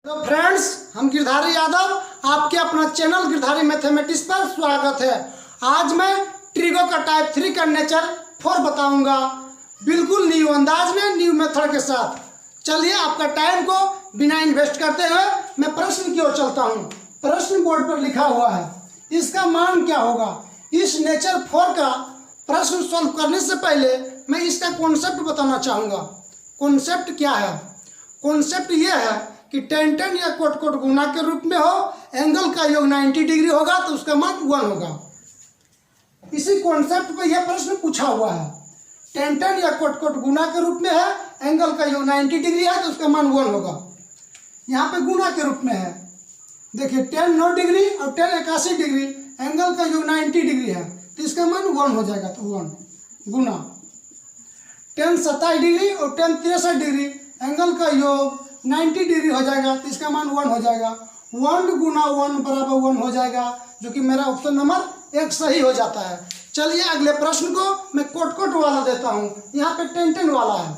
तो फ्रेंड्स, हम गिरधारी यादव आपके अपना चैनल गिरधारी मैथमेटिक्स पर स्वागत है। आज मैं ट्रिगो का टाइप 3 का नेचर 4 बताऊंगा, बिल्कुल न्यू अंदाज में, न्यू मेथड के साथ। चलिए आपका टाइम को बिना इन्वेस्ट करते हुए मैं प्रश्न की ओर चलता हूँ। प्रश्न बोर्ड पर लिखा हुआ है, इसका मान क्या होगा। इस नेचर 4 का प्रश्न सॉल्व करने से पहले मैं इसका कॉन्सेप्ट बताना चाहूँगा। कॉन्सेप्ट क्या है? कॉन्सेप्ट यह है कि tan tan या कोट कोट गुना के रूप में हो, एंगल का योग 90 डिग्री होगा तो उसका मान 1 होगा। इसी कॉन्सेप्ट पे यह प्रश्न पूछा हुआ है। tan tan या कोट कोट गुना के रूप में है, एंगल का योग 90 डिग्री है तो उसका मान 1 होगा। यहाँ पे गुना के रूप में है, देखिए tan 9 डिग्री और tan 81 डिग्री, एंगल का योग 90 डिग्री है तो इसका मान 1 हो जाएगा। तो 1 गुना tan 27 डिग्री और tan 63 डिग्री, एंगल का योग 90 डिग्री हो जाएगा तो इसका मान 1 हो जाएगा। 1 गुना 1 बराबर 1 हो जाएगा, जो कि मेरा ऑप्शन नंबर 1 सही हो जाता है। चलिए अगले प्रश्न को मैं कोट कोट वाला देता हूं। यहाँ पे tan tan वाला है।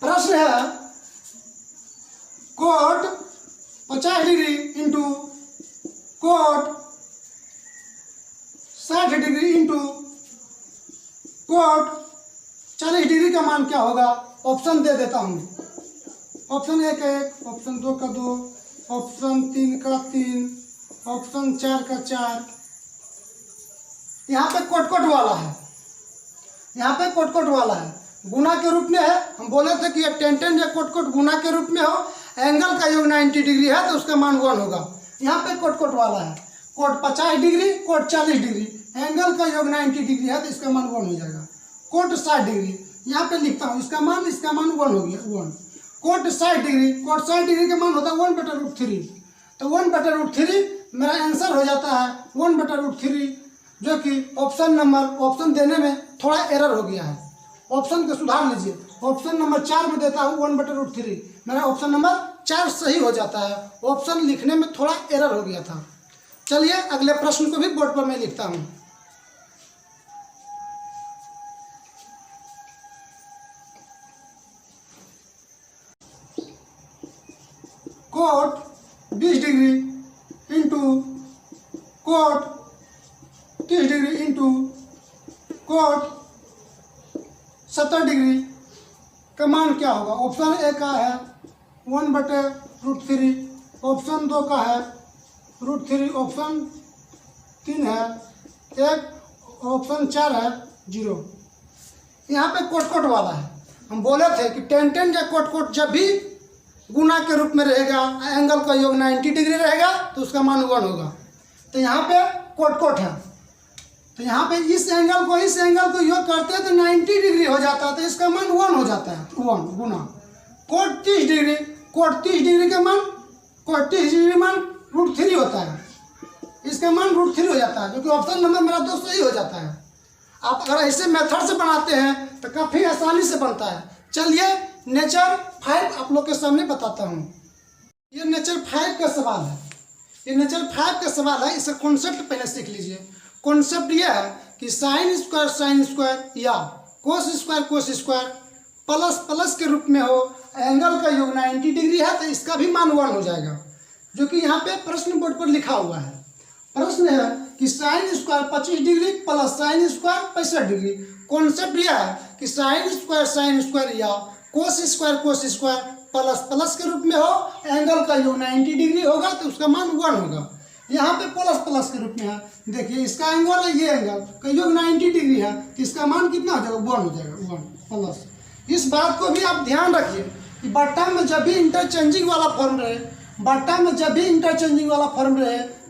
प्रश्न है cot 50 degree into cot 60 degree into cot 40 degree का मान क्या होगा। ऑप्शन दे देता हूँ। ऑप्शन 1 का 1, ऑप्शन 2 का 2, ऑप्शन 3 का 3, ऑप्शन 4 का 4। यहाँ पे कोट कोट वाला है, यहाँ पे कोट कोट वाला है, गुना के रूप में है। हम बोले थे कि tan tan या कोट कोट गुना के रूप में हो, एंगल का योग 90 डिग्री है तो उसका मान 1 होगा। यहाँ पे कोट कोट वाला है, cot 50 degree cot 40 degree, angle का योग 90 डिग्री है तो इसका मान 1 हो जाएगा। कोट 60 डिग्री, यहाँ पे लिखता हूँ इसका मान 1 हो गया 1। कोट 60 डिग्री, कोट 60 डिग्री का मान होता है 1/√3, तो 1/√3 मेरा आंसर हो जाता है 1/√3, जो कि ऑप्शन देने में थोड़ा एरर हो गया है। ऑप्शन को सुधार लीजिए। ऑप्शन नंबर 4 में देता हूँ 1/√3, मेरा ऑप्शन नंबर 4 सही हो जाता है। ऑप्शन लिखने में थोड़ा एरर हो गया था। चलिए अगले प्रश्न को भी बोर्ड पर मैं लिखता हूं। Cot 20 degree into cot 30 degree into cot 70 degree का मान क्या होगा। ऑप्शन 1 का है 1/√3, ऑप्शन 2 का है √3, ऑप्शन 3 है 1, ऑप्शन 4 है 0। यहाँ पे कोट कोट वाला है। हम बोले थे कि tan tan या कोट कोट जब भी गुना के रूप में रहेगा, एंगल का योग 90 डिग्री रहेगा तो उसका मान 1 होगा। तो यहाँ पे कोट कोट है, तो यहाँ पे इस एंगल को योग करते हैं तो 90 डिग्री हो जाता है, तो इसका मान 1 हो जाता है। 1 गुना कोट 30 डिग्री, कोट 30 डिग्री का मान, कोट 30 डिग्री मान √3 होता है, इसका मान √3 हो जाता है, जो कि ऑप्शन नंबर मेरा 2 सही हो जाता है। आप अगर ऐसे मेथड से बनाते हैं तो काफ़ी आसानी से बनता है। चलिए नेचर 5 आप लोग के सामने बताता हूँ। ये नेचर 5 का सवाल है, ये नेचर 5 का सवाल है। इसका कॉन्सेप्ट पहले सीख लीजिए। कॉन्सेप्ट यह है कि साइन स्क्वायर या कोस स्क्वायर प्लस प्लस के रूप में हो, एंगल का योग 90 डिग्री है तो इसका भी मान 1 हो जाएगा, जो कि यहाँ पे प्रश्न बोर्ड पर लिखा हुआ है। प्रश्न है कि sine square 25 degree plus sine square 65 degree. Concept यह है कि साइन स्क्वायर या कोस स्क्वायर प्लस प्लस के रूप में हो, एंगल का योग 90 डिग्री होगा तो उसका मान 1 होगा। यहाँ पे प्लस के रूप में है, देखिए इसका एंगल है, ये एंगल का योग 90 डिग्री है तो इसका मान कितना हो जाएगा 1 हो जाएगा 1 प्लस। इस बात को भी आप ध्यान रखिए कि बट्टा में जब भी इंटरचेंजिंग वाला फॉर्म रहे,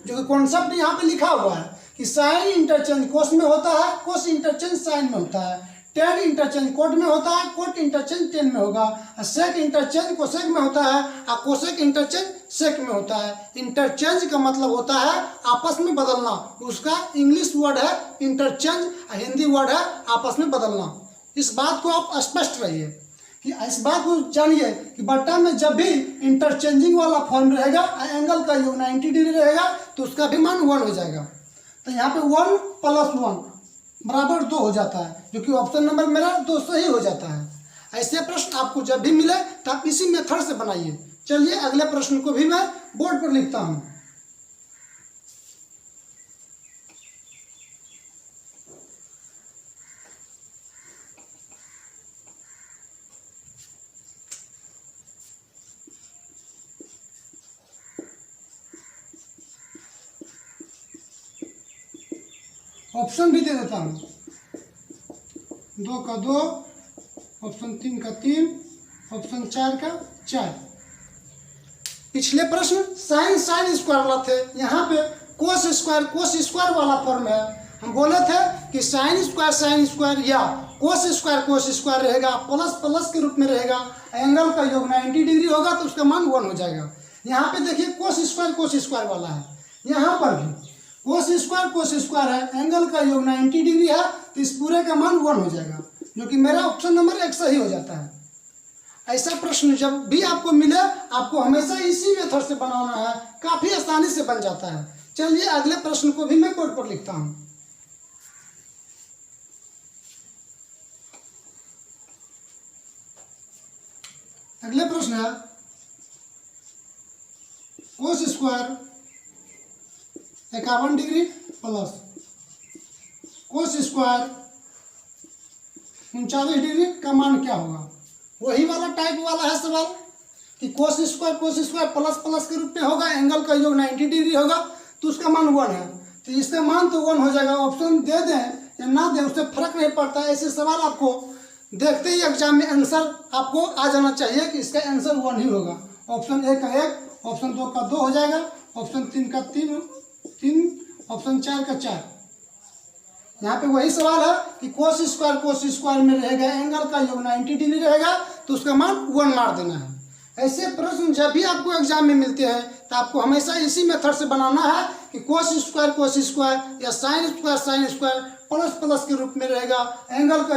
जो कि कॉन्सेप्ट यहाँ पे लिखा हुआ है कि साइन इंटरचेंज कोस में होता है, कोस इंटरचेंज साइन में होता है, टेन इंटरचेंज कोट में होता है, कोट इंटरचेंज टेन में होगा, सेक इंटरचेंज कोसेक में होता है और कोसेक इंटरचेंज सेक में होता है। इंटरचेंज का मतलब होता है आपस में बदलना, उसका इंग्लिश वर्ड है इंटरचेंज, हिंदी वर्ड है आपस में बदलना। इस बात को आप स्पष्ट रहिए कि इस बात को जानिए कि बट्टा में जब भी इंटरचेंजिंग वाला फॉर्म रहेगा, एंगल का योग 90 डिग्री रहेगा तो उसका भी मान 1 हो जाएगा। तो यहाँ पे 1 + 1 बराबर 2 हो जाता है, जो कि ऑप्शन नंबर मेरा 2 सही हो जाता है। ऐसे प्रश्न आपको जब भी मिले तो आप इसी मेथड से बनाइए। चलिए अगले प्रश्न को भी मैं बोर्ड पर लिखता हूँ। ऑप्शन भी दे देता हूँ, 2 का 2, ऑप्शन 3 का 3, ऑप्शन 4 का 4। पिछले प्रश्न साइन स्क्वायर वाला थे, यहाँ पे कोस स्क्वायर वाला फॉर्म है। हम बोले थे कि साइन स्क्वायर या कोस स्क्वायर रहेगा, प्लस के रूप में रहेगा, एंगल का योग 90 डिग्री होगा तो उसका मान 1 हो जाएगा। यहाँ पे देखिए कोस स्क्वायर वाला है, यहाँ पर भी कोस स्क्वायर है, एंगल का योग 90 डिग्री है, तो इस पूरे का मान 1 हो जाएगा, जो कि मेरा ऑप्शन नंबर 1 सही हो जाता है। ऐसा प्रश्न जब भी आपको मिले आपको हमेशा इसी मेथड से बनाना है, काफी आसानी से बन जाता है। चलिए अगले प्रश्न को भी मैं बोर्ड पर लिखता हूं। अगले प्रश्न है cos square 51 degree plus cos square 39 degree का मान क्या होगा। वही वाला टाइप वाला है सवाल कि कोस स्क्वायर प्लस के रूप में होगा, एंगल का योग 90 डिग्री होगा, तो उसका मान 1 है, तो इसका मान तो 1 हो जाएगा। ऑप्शन दे दें या ना दें उससे फर्क नहीं पड़ता। ऐसे सवाल आपको देखते ही एग्जाम में आंसर आपको आ जाना चाहिए कि इसका आंसर 1 ही होगा। ऑप्शन 1 का 1, ऑप्शन 2 का 2 हो जाएगा, ऑप्शन 3 का 3, ऑप्शन 4 का 4। यहाँ पे वही सवाल है कि कोस स्क्वायर में रहेगा, एंगल का योग 90 डिग्री रहेगा, तो उसका मान 1 मार देना है। ऐसे प्रश्न जब भी आपको एग्जाम में मिलते हैं तो आपको हमेशा इसी मेथड से बनाना है कि कोस स्क्वायर या साइन स्क्वायर प्लस के रूप में रहेगा, एंगल का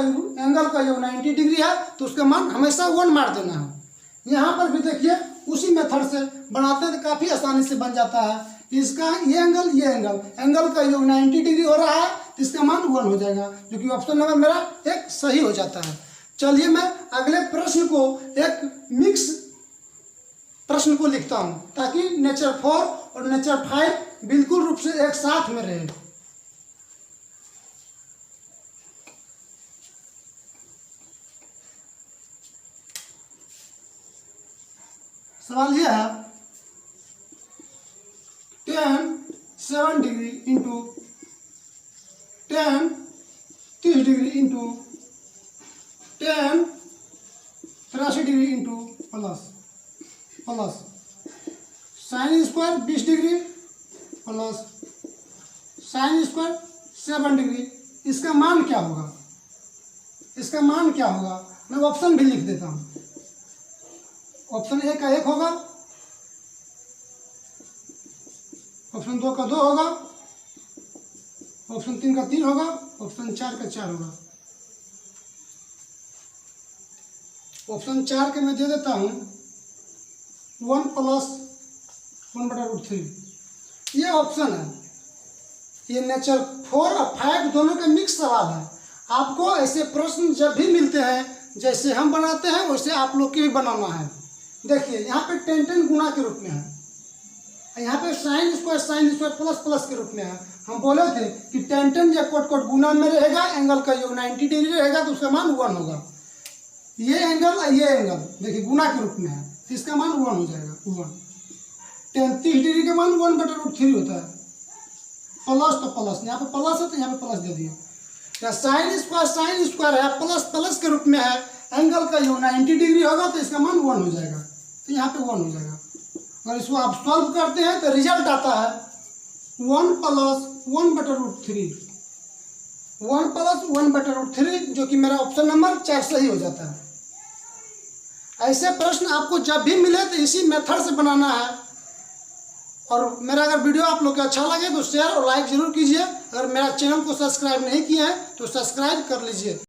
योग 90 डिग्री है, तो उसका मान हमेशा 1 मार देना है। यहाँ पर भी देखिए उसी मेथड से बनाते हैं तो काफ़ी आसानी से बन जाता है। इसका ये एंगल का योग 90 डिग्री हो रहा है, तो इसका मान 1 हो जाएगा, जो कि ऑप्शन नंबर मेरा 1 सही हो जाता है। चलिए मैं अगले प्रश्न को एक मिक्स प्रश्न को लिखता हूं ताकि नेचर 4 और नेचर 5 बिल्कुल रूप से एक साथ में रहे। सवाल यह है 10 7 degree into 10 30 degree into 10 83 degree into plus sine square 20 degree plus sine square 7 degree. इसका मान क्या होगा? मैं ऑप्शन भी लिख देता हूँ। ऑप्शन 1 का 1 होगा, ऑप्शन 2 का 2 होगा, ऑप्शन 3 का 3 होगा, ऑप्शन 4 का 4 होगा। ऑप्शन 4 के मैं दे देता हूँ 1 + 1/√3। ये ऑप्शन है। ये नेचर 4 और 5 दोनों का मिक्स सवाल है। आपको ऐसे प्रश्न जब भी मिलते हैं जैसे हम बनाते हैं वैसे आप लोग के भी बनाना है। देखिए यहाँ पे 10 गुना के रूप में है, यहाँ पे साइन स्क्वायर प्लस के रूप में है। हम बोले थे कि 10 या कोट गुना में रहेगा, एंगल का योग 90 डिग्री रहेगा, तो उसका मान 1 होगा। ये एंगल देखिए गुना के रूप में है, तो इसका मान 1 हो जाएगा। 1 30 डिग्री का मान 1/√3 होता है। प्लस तो प्लस, यहाँ पे प्लस है तो यहाँ पे प्लस दे दिया। या साइन स्क्वायर है, प्लस के रूप में है, एंगल का योग 90 डिग्री होगा, तो इसका मान 1 हो जाएगा, तो यहाँ पे 1 हो जाएगा। अगर इसको आप सॉल्व करते हैं तो रिजल्ट आता है 1 + 1/√3, 1 + 1/√3, जो कि मेरा ऑप्शन नंबर 4 सही हो जाता है। ऐसे प्रश्न आपको जब भी मिले तो इसी मेथड से बनाना है। और मेरा अगर वीडियो आप लोग को अच्छा लगे तो शेयर और लाइक जरूर कीजिए। अगर मेरा चैनल को सब्सक्राइब नहीं किया है तो सब्सक्राइब कर लीजिए।